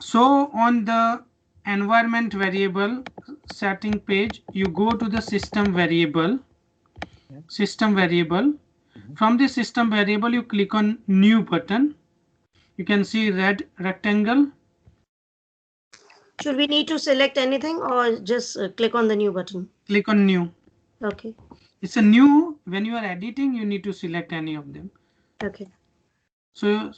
So on the environment variable setting page, you go to the system variable. System variable. From the system variable, you click on new button. You can see red rectangle. Should we need to select anything or just click on the new button? Click on new. Okay. It's a new. When you are editing, you need to select any of them. Okay. So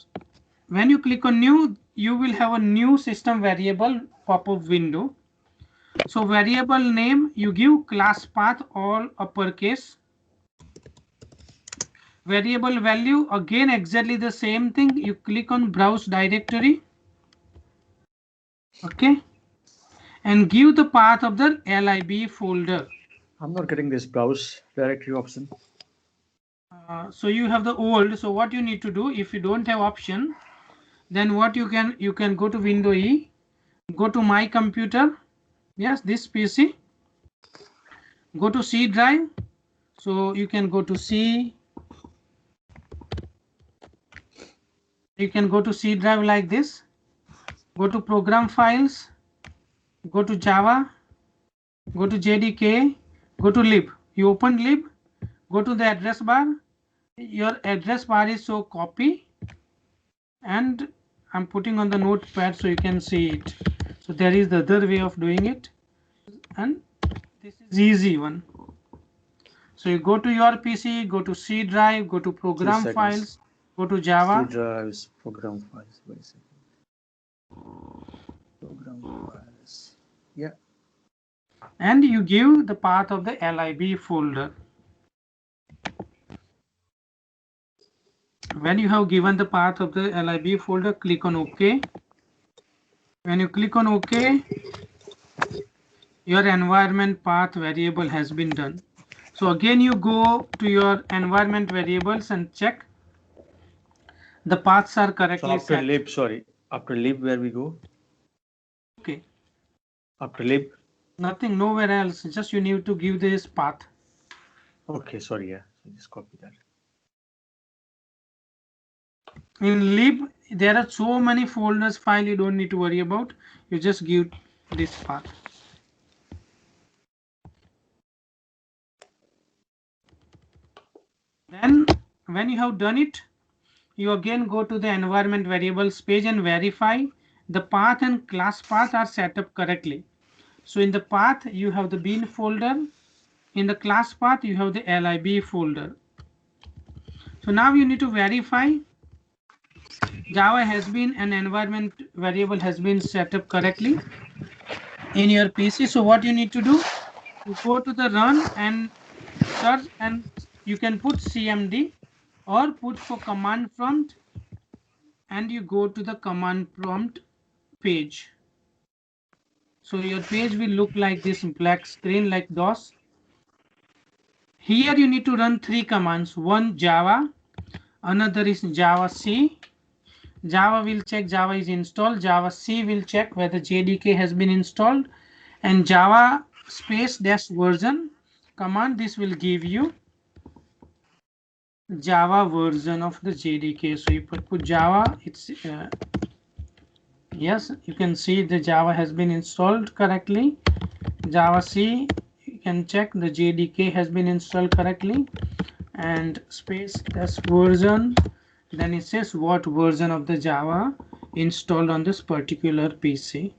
when you click on new, you will have a new system variable pop-up window. So variable name, you give class path all uppercase. Variable value, again exactly the same thing. You click on browse directory. Okay. And give the path of the lib folder. I'm not getting this browse directory option. So you have the old. So what you need to do, if you don't have option, then what you can go to window E, go to my computer. Yes, this PC. Go to C drive. So you can go to C. You can go to C drive like this. Go to program files. Go to Java. Go to JDK. Go to lib. You open lib. Go to the address bar. Your address bar is so copy. And I'm putting on the notepad so you can see it. So there is the other way of doing it. And this is easy one. So you go to your PC, go to C drive, go to program files, go to Java. C drives, program files. Wait a second. Program files. Yeah. And you give the path of the lib folder. When you have given the path of the lib folder, click on OK. When you click on OK, your environment path variable has been done. So again, you go to your environment variables and check the paths are correctly so after set. lib, sorry, after lib, where we go? Okay. After lib? Nothing, nowhere else. Just you need to give this path. Okay, sorry, yeah. So just copy that. In lib, there are so many folders file you don't need to worry about. You just give this path. Then when you have done it, you again go to the environment variables page and verify the path and class path are set up correctly. So in the path, you have the bin folder. In the class path, you have the lib folder. So now you need to verify Java has been an environment variable has been set up correctly in your PC. So what you need to do, you go to the run and search, and you can put cmd or put for command prompt, and you go to the command prompt page. So your page will look like this black screen like DOS. Here you need to run 3 commands. One Java, another is Java C. Java will check Java is installed. Java C will check whether JDK has been installed, and Java space dash version command, this will give you Java version of the JDK. So you put Java, it's yes, you can see the Java has been installed correctly. Java C, you can check the JDK has been installed correctly, and space dash version, then it says what version of the Java installed on this particular PC.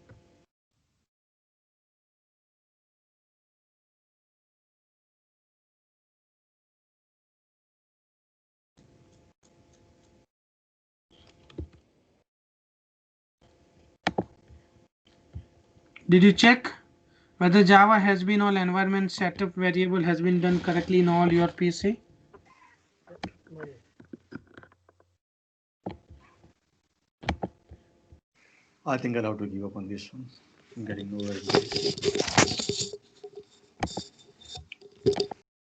Did you check whether Java has been all environment setup variable has been done correctly in all your PC? I think I'll have to give up on this one. I'm getting nowhere.